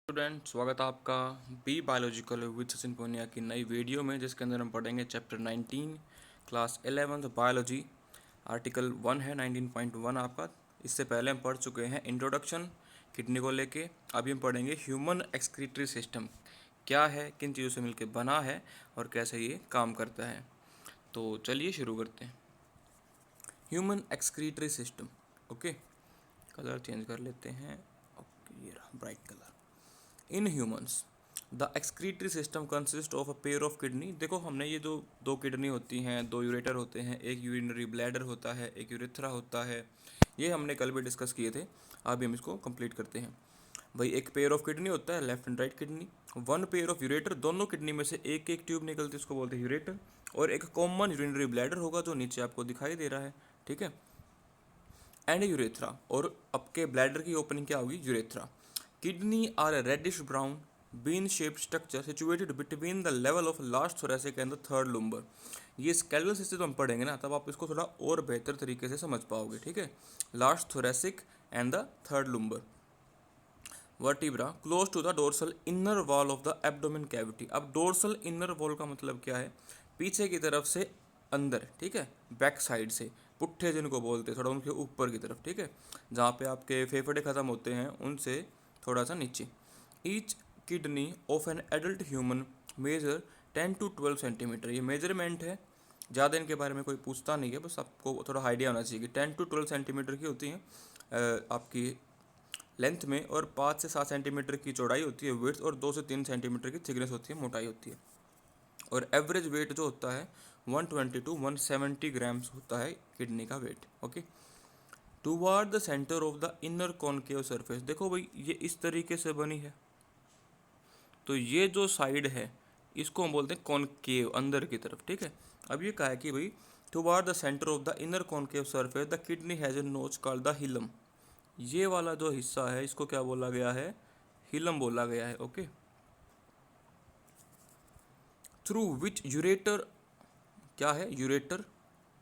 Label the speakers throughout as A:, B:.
A: Student, स्वागत है आपका B biological with Sachin Poonia की नई वीडियो में, जिसके अंदर हम पढ़ेंगे चैप्टर 19 क्लास 11 बायोलॉजी। आर्टिकल 1 है 19.1 आपका। इससे पहले हम पढ़ चुके हैं इंट्रोडक्शन किडनी को लेके। अभी हम पढ़ेंगे ह्यूमन एक्सक्रीटरी सिस्टम क्या है, किन चीज़ों से मिलकर बना है और कैसे ये काम करता है। तो चलिए शुरू करते हैं। Human excretory system. Okay, colour change कर लेते हैं। ओके, ये रहा bright colour. In humans the excretory system consist of a pair of kidney. देखो, हमने ये जो दो किडनी होती हैं, दो यूरेटर होते हैं, एक यूरिनरी ब्लैडर होता है, एक यूरेथ्रा होता है। ये हमने कल भी डिस्कस किए थे। अभी हम इसको कंप्लीट करते हैं। भाई, एक पेयर ऑफ किडनी होता है, left and right kidney. One pair of ureter, दोनों किडनी में से एक एक ट्यूब निकलती है, उसको बोलते हैं यूरेटर। और एक कॉमन यूरिनरी ब्लैडर होगा जो नीचे आपको दिखाई दे रहा है, ठीक है। एंड यूरेथ्रा, और आपके ब्लैडर की ओपनिंग क्या होगी, urethra. Kidney are a reddish brown bean shaped structure situated between the level of last thoracic and the third lumbar. ये स्केलेटल सिस्टम हम पढ़ेंगे ना, तब आप इसको थोड़ा और बेहतर तरीके से समझ पाओगे, ठीक है। Last thoracic and the third lumbar. Vertebra close to the dorsal inner wall of the abdomen cavity. अब डोर्सल इनर वॉल का मतलब क्या है, पीछे की तरफ से अंदर, ठीक है, बैक साइड से, पुट्ठे जिनको बोलते हैं, थोड़ा उनके ऊपर की तरफ, ठीक है, जहाँ पे आपके फेफड़े ख़त्म होते हैं उनसे थोड़ा सा नीचे। Each kidney of an adult human measure 10 to 12 centimetre. ये मेजरमेंट है, ज़्यादा इनके बारे में कोई पूछता नहीं है, बस आपको थोड़ा आइडिया होना चाहिए कि 10 to 12 सेंटीमीटर की होती हैं आपकी लेंथ में, और 5 से 7 सेंटीमीटर की चौड़ाई होती है विड्थ, और 2 से 3 सेंटीमीटर की थिकनेस होती है, मोटाई होती है। और एवरेज वेट जो होता है 120 to 170 ग्राम्स होता है किडनी का weight. Okay, toward the centre of the inner concave surface. देखो भाई, ये इस तरीके से बनी है, तो ये जो साइड है इसको हम बोलते हैं कॉनकेव, अंदर की तरफ, ठीक है। अब ये कहा है कि भाई toward the centre of the inner concave surface the kidney has a नोच कॉल्ड द हिलम। ये वाला जो हिस्सा है इसको क्या बोला गया है, हिलम बोला गया है। ओके, थ्रू विच यूरेटर, क्या है ureter,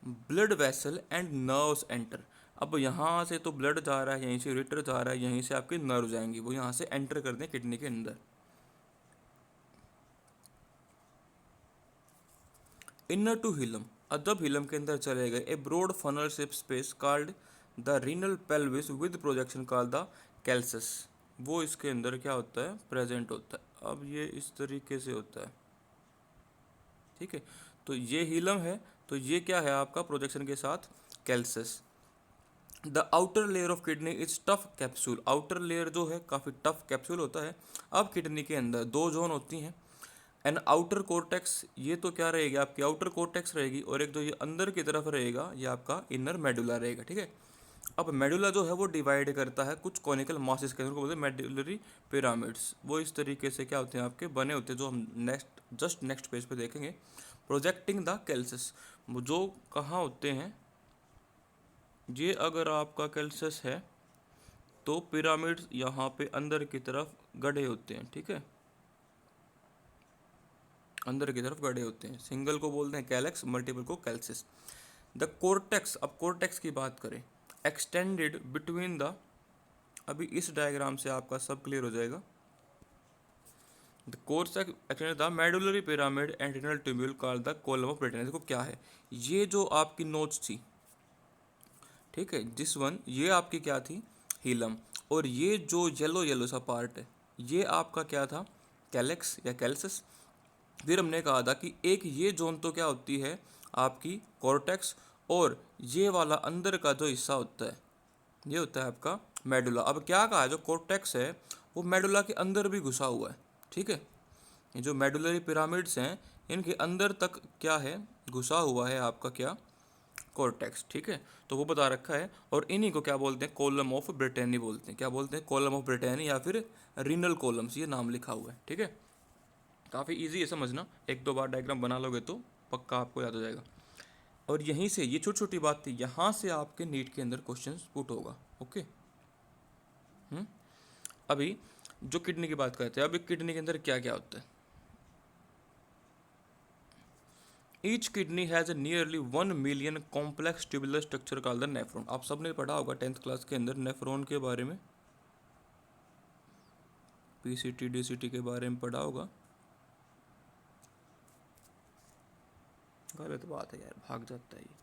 A: blood vessel and nerves enter. अब यहाँ से तो ब्लड जा रहा है, यहीं से यूरेटर जा रहा है, यहीं से आपके नर्व जाएंगे, वो यहाँ से एंटर कर दें किडनी के अंदर। इनर टू हिलम, जब हिलम के अंदर चले गए, a broad funnel shape space called the renal pelvis with projection called the calyces. वो इसके अंदर क्या होता है, प्रेजेंट होता है। अब ये इस तरीके से होता है, ठीक है। तो ये हिलम है, तो ये क्या है आपका प्रोजेक्शन के साथ calyces. The outer layer of kidney is tough capsule. Outer layer जो है काफ़ी टफ कैप्सूल होता है। अब किडनी के अंदर दो जोन होती हैं, एन आउटर कोर्टेक्स, ये तो क्या रहेगी आपकी आउटर कोर्टेक्स रहेगी, और एक जो ये अंदर की तरफ रहेगा ये आपका इनर मेडुला रहेगा, ठीक है। अब मेडुला जो है वो डिवाइड करता है कुछ कॉनिकल मासेस के अंदर, को बोलते हैं मेडुलरी पिरामिड्स। वो इस तरीके से क्या होते हैं आपके बने होते हैं, जो हम नेक्स्ट पेज पे देखेंगे। प्रोजेक्टिंग द कैल्सस, जो कहाँ होते हैं, ये अगर आपका कैल्सस है तो पिरामिड्स यहाँ पे अंदर की तरफ गढ़े होते हैं, ठीक है, अंदर की तरफ गढ़े होते हैं। सिंगल को बोलते हैं कैलेक्स, मल्टीपल को कैल्सिस। द कोर्टेक्स, अब कोर्टेक्स की बात करें, एक्सटेंडेड बिटवीन द, अभी इस डायग्राम से आपका सब क्लियर हो जाएगा। The cortex extended the medullary pyramid and renal tubule called the column of Bertin. देखो क्या है, ये जो आपकी नोच थी, ठीक है, दिस वन, ये आपकी क्या थी, हीलम। और ये जो येलो येलो सा पार्ट है ये आपका क्या था, कैलेक्स या कैल्सस। फिर हमने कहा था कि एक ये जोन तो क्या होती है आपकी कॉर्टेक्स, और ये वाला अंदर का जो हिस्सा होता है ये होता है आपका मेडुला। अब क्या कहा है, जो कॉर्टेक्स है वो मेडुला के अंदर भी घुसा हुआ है, ठीक है। ये जो मेडुलरी पिरामिड्स हैं इनके अंदर तक क्या है, घुसा हुआ है आपका क्या, कॉर्टेक्स, ठीक है। तो वो बता रखा है, और इन्हीं को क्या बोलते हैं, कॉलम ऑफ ब्रिटेनी बोलते हैं। क्या बोलते हैं, कॉलम ऑफ ब्रिटेनी या फिर रीनल कॉलम्स, ये नाम लिखा हुआ है, ठीक है। काफ़ी इजी है समझना, एक दो बार डायग्राम बना लोगे तो पक्का आपको याद हो जाएगा। और यहीं से, ये छोटी छोटी बात थी, यहाँ से आपके नीट के अंदर क्वेश्चन पुट होगा। ओके, अभी जो किडनी की बात करते हैं, अभी किडनी के अंदर क्या क्या होता है। Each kidney has a nearly 1 million complex tubular structure called the nephron. आप सबने पढ़ा होगा 10th क्लास के अंदर नेफ्रॉन के बारे में। पीसीटी डीसीटी के बारे में पढ़ा होगा। गलत बात है यार, भाग जाता है ये।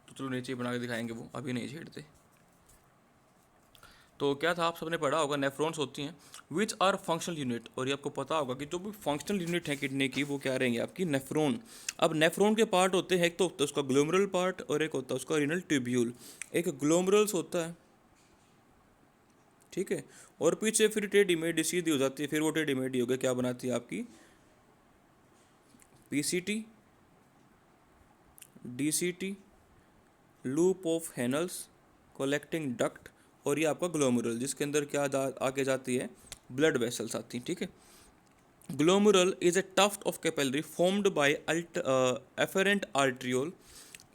A: तो चलो नीचे ही बना के दिखाएंगे, वो अभी नहीं छेड़ते। तो क्या था, आप सबने पढ़ा होगा नेफ्रॉन्स होती हैं विच आर फंक्शनल यूनिट, और ये आपको पता होगा कि जो भी फंक्शनल यूनिट है किडनी की वो क्या रहेंगे आपकी नेफ्रॉन। अब नेफ्रॉन के पार्ट होते हैं, एक तो होता है उसका ग्लोमेरुलर पार्ट और एक होता है उसका रीनल ट्यूब्यूल। एक ग्लोमेरुल्स होता है, ठीक है, और पीछे फिर टेढ़ी मेढ़ी सीधी हो जाती है, फिर वो टेढ़ी मेढ़ी हो गई क्या बनाती है आपकी PCT DCT, loop of Henle's, collecting duct, और ये आपका ग्लोमेरुल जिसके अंदर क्या आके जाती है ब्लड वेसल्स आती हैं, ठीक है। Glomerulus is a tuft of capillary formed by afferent arteriole.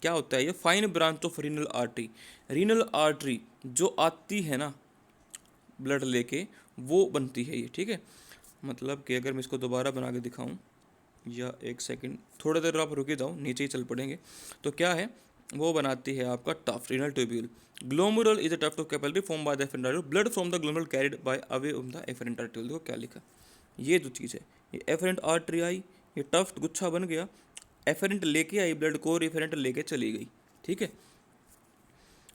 A: क्या होता है ये, fine branch of renal artery. Renal artery जो आती है ना ब्लड लेके, वो बनती है ये, ठीक है। मतलब कि अगर मैं इसको दोबारा बना के दिखाऊं, या एक सेकंड थोड़ा देर आप रुके जाओ, नीचे ही चल पड़ेंगे। तो क्या है, वो बनाती है आपका tuft renal tubule. Glomerulus is a tuft of capillary form by the efferent artery, blood from the glomerulus carried by away of the efferent artery. देखो क्या लिखा, ये जो चीज़ है, ये एफरेंट आर्टरी आई, ये टफ्ट गुच्छा बन गया, एफरेंट लेके आई ब्लड को, रिफरेंट लेके चली गई, ठीक है।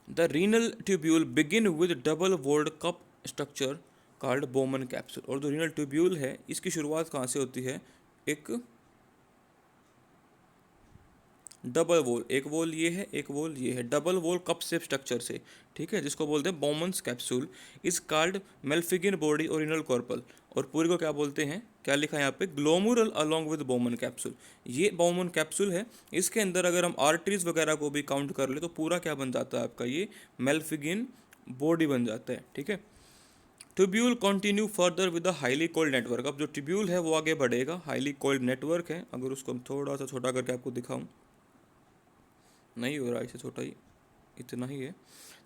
A: The renal tubule begin with double walled cup structure called Bowman capsule. और जो रीनल ट्यूब्यूल है इसकी शुरुआत कहाँ से होती है, एक डबल वॉल, एक वॉल ये है एक वॉल ये है, double wall cup shape structure से, ठीक है, जिसको बोलते हैं Bowman's capsule. Is called Malpighian body और रीनल कॉर्पल। और पूरी को क्या बोलते हैं, क्या लिखा है यहाँ पे, ग्लोमेरुल अलोंग विद बोमन कैप्सूल। ये बोमन कैप्सूल है, इसके अंदर अगर हम आर्टरीज वगैरह को भी काउंट कर ले तो पूरा क्या बन जाता है आपका ये मेल्फिगिन बॉडी बन जाता है, ठीक है। Tubule continue further with the highly cold network. अब जो ट्यूब्यूल है वो आगे बढ़ेगा, हाईली कोल्ड नेटवर्क है। अगर उसको हम थोड़ा सा छोटा करके आपको दिखाऊं, नहीं हो रहा, इससे छोटा ही इतना ही है।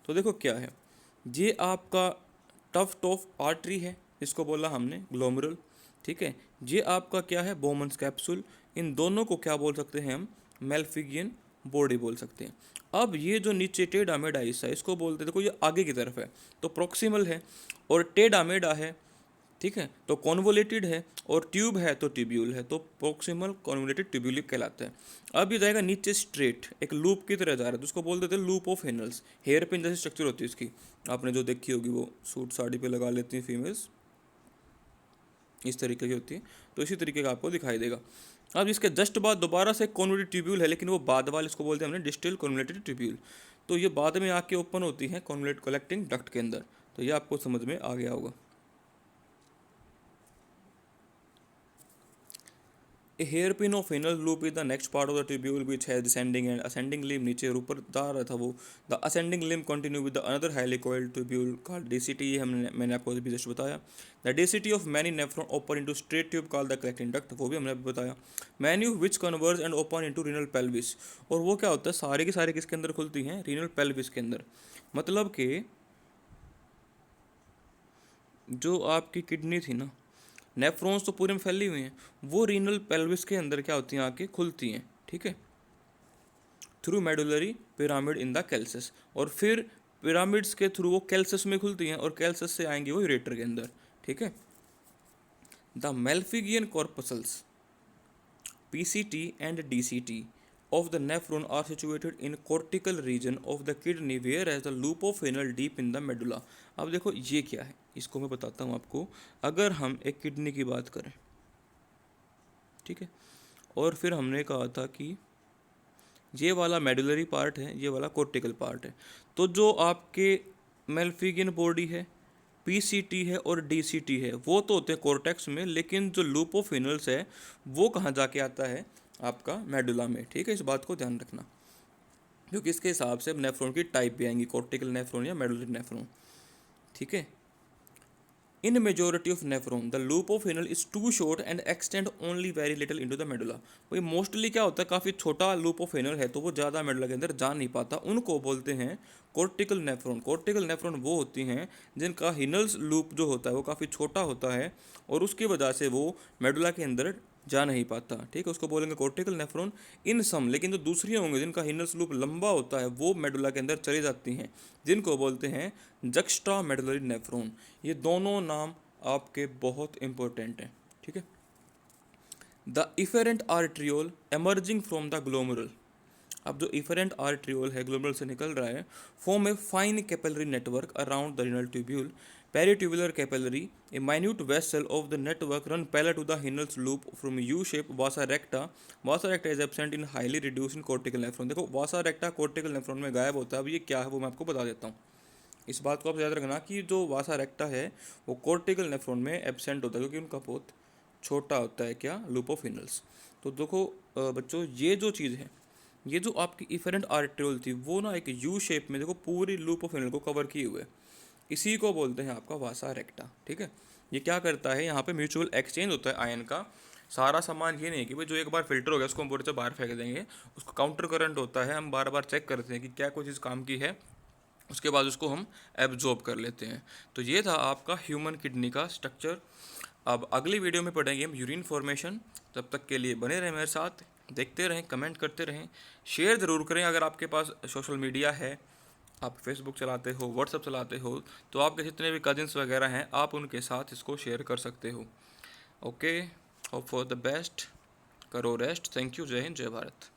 A: तो देखो क्या है, ये आपका टफ्ट ऑफ आर्टरी है जिसको बोला हमने ग्लोमेरुल, ठीक है। ये आपका क्या है, बोमन्स कैप्सूल। इन दोनों को क्या बोल सकते हैं हम, मेल्फिगियन बॉडी बोल सकते हैं। अब ये जो नीचे टेढ़ा मेढ़ा हिस्सा है इसको बोलते हैं, देखो ये आगे की तरफ है तो प्रोक्सिमल है, और टेढ़ा मेढ़ा है, ठीक है, तो कॉन्वोलेटेड है, और ट्यूब है तो ट्यूब्यूल है, तो प्रोक्सिमल कॉन्वोलेटेड ट्यूब्यूल कहलाता है। अब ये जाएगा नीचे स्ट्रेट, एक लूप की तरह जा रहा है, तो उसको बोल देते हैं लूप ऑफ हेनल्स। हेयर पिन जैसी स्ट्रक्चर होती है इसकी, आपने जो देखी होगी, वो सूट साड़ी पे लगा लेती हैं फीमेल्स, इस तरीके की होती है, तो इसी तरीके का आपको दिखाई देगा। अब इसके जस्ट बाद दोबारा से कॉन्वोलेटेड ट्यूब्यूल है, लेकिन वो बाद वाले, इसको बोलते हैं हमने डिस्टल कॉन्वोलेटेड ट्यूब्यूल। तो ये बाद में आके ओपन होती है कॉन्वोलेट कलेक्टिंग डक्ट के अंदर। तो ये आपको समझ में आ गया होगा। A hairpin of anal loop is the next part of the tubule which has descending and ascending limb, नीचे और ऊपर जा रहा था वो। The ascending limb continue with the another highly coiled tubule called DCT, ये मैंने आपको अभी जस्ट बताया। The DCT of many nephron open into straight tube called the collecting duct, वो भी हमने अभी बताया। Many which converge and open into renal pelvis, और वो क्या होता है, सारे के सारे किसके अंदर खुलती हैं, renal pelvis के अंदर। मतलब कि जो आपकी किडनी थी ना, नेफ्रॉन्स तो पूरे में फैली हुई हैं, वो रीनल पेल्विस के अंदर क्या होती हैं, आके खुलती हैं, ठीक है, through medullary pyramid in the calyces. और फिर पिरामिड्स के थ्रू वो कैल्सस में खुलती हैं, और कैल्सस से आएंगी वो यूरेटर के अंदर, ठीक है। The Malpighian corpuscles PCT and DCT of the nephron are situated in cortical region of the kidney whereas the loop of anal deep in the medulla। अब देखो ये क्या है, इसको मैं बताता हूँ आपको। अगर हम एक किडनी की बात करें, ठीक है, और फिर हमने कहा था कि ये वाला मेडुलरी पार्ट है, ये वाला कोर्टिकल पार्ट है, तो जो आपके मेल्फिगियन बॉडी है, PCT है और DCT है, वो तो होते हैं कोर्टेक्स में, लेकिन जो लूप ऑफ एनल्स है वो कहाँ जाके आता है, आपका मेडुला में, ठीक है। इस बात को ध्यान रखना, क्योंकि इसके हिसाब से नेफ्रॉन की टाइप भी आएंगी, कोर्टिकल नेफ्रॉन या मेडुलरी नेफ्रॉन, ठीक है। In majority of nephron the loop of Henle is too short and extend only very little into the medulla. भाई मोस्टली क्या होता है, काफ़ी छोटा लूप ऑफ एनल है तो वो ज़्यादा मेडुला के अंदर जा नहीं पाता, उनको बोलते हैं कोर्टिकल नेफ्रॉन। कोर्टिकल नेफ्रॉन वो होती हैं जिनका हिनल्स लूप जो होता है वो काफ़ी छोटा होता है, और उसकी वजह से वो मेडुला के अंदर जा नहीं पाता, ठीक है, उसको बोलेंगे कोर्टिकल नेफ्रॉन इन सम। लेकिन जो दूसरी होंगे जिनका हिनस लूप लंबा होता है वो मेडुला के अंदर चली जाती हैं, जिनको बोलते हैं जक्स्ट्रा मेडुलरी नेफ्रॉन। ये दोनों नाम आपके बहुत इंपॉर्टेंट हैं, ठीक है। The efferent arteriole emerging from the glomerulus. अब जो इफेरेंट आर्ट्रियोल है ग्लोमेरुल से निकल रहा है, form a fine capillary network around the renal tubule, peritubular capillary, a minute vessel of the network run parallel to the Henle's loop from U shape vasa recta. Vasa recta is absent in highly reduce in cortical nephron. देखो vasa रेक्टा cortical nephron में गायब होता है। अब ये क्या है वो मैं आपको बता देता हूँ। इस बात को आप याद रखना कि जो वासा रेक्टा है वो कोर्टिकल नेफ्रॉन में एब्सेंट होता है, क्योंकि उनका बहुत छोटा होता है क्या, लूप ऑफ हिनल्स। तो देखो बच्चों, ये जो चीज़ है, ये जो आपकी इफेरेंट आर्ट्रियोल थी वो ना एक यू शेप में देखो पूरी लूप ऑफ हिनल को कवर किए हुए, इसी को बोलते हैं आपका वासा रेक्टा, ठीक है। ये क्या करता है, यहाँ पे म्यूचुअल एक्सचेंज होता है आयन का। सारा सामान ये नहीं है कि भाई जो एक बार फिल्टर हो गया उसको हम बोर्ड से बाहर फेंक देंगे, उसको काउंटर करंट होता है, हम बार बार चेक करते हैं कि क्या कोई चीज़ काम की है, उसके बाद उसको हम एब्जॉर्ब कर लेते हैं। तो ये था आपका ह्यूमन किडनी का स्ट्रक्चर। अब अगली वीडियो में पढ़ेंगे हम यूरिन फॉर्मेशन। तब तक के लिए बने रहें मेरे साथ, देखते रहें, कमेंट करते रहें, शेयर ज़रूर करें। अगर आपके पास सोशल मीडिया है, आप फेसबुक चलाते हो, व्हाट्सअप चलाते हो, तो आपके जितने भी कजिन्स वगैरह हैं आप उनके साथ इसको शेयर कर सकते हो। Okay, hope for the best, करो रेस्ट। थैंक यू, जय हिंद, जय भारत।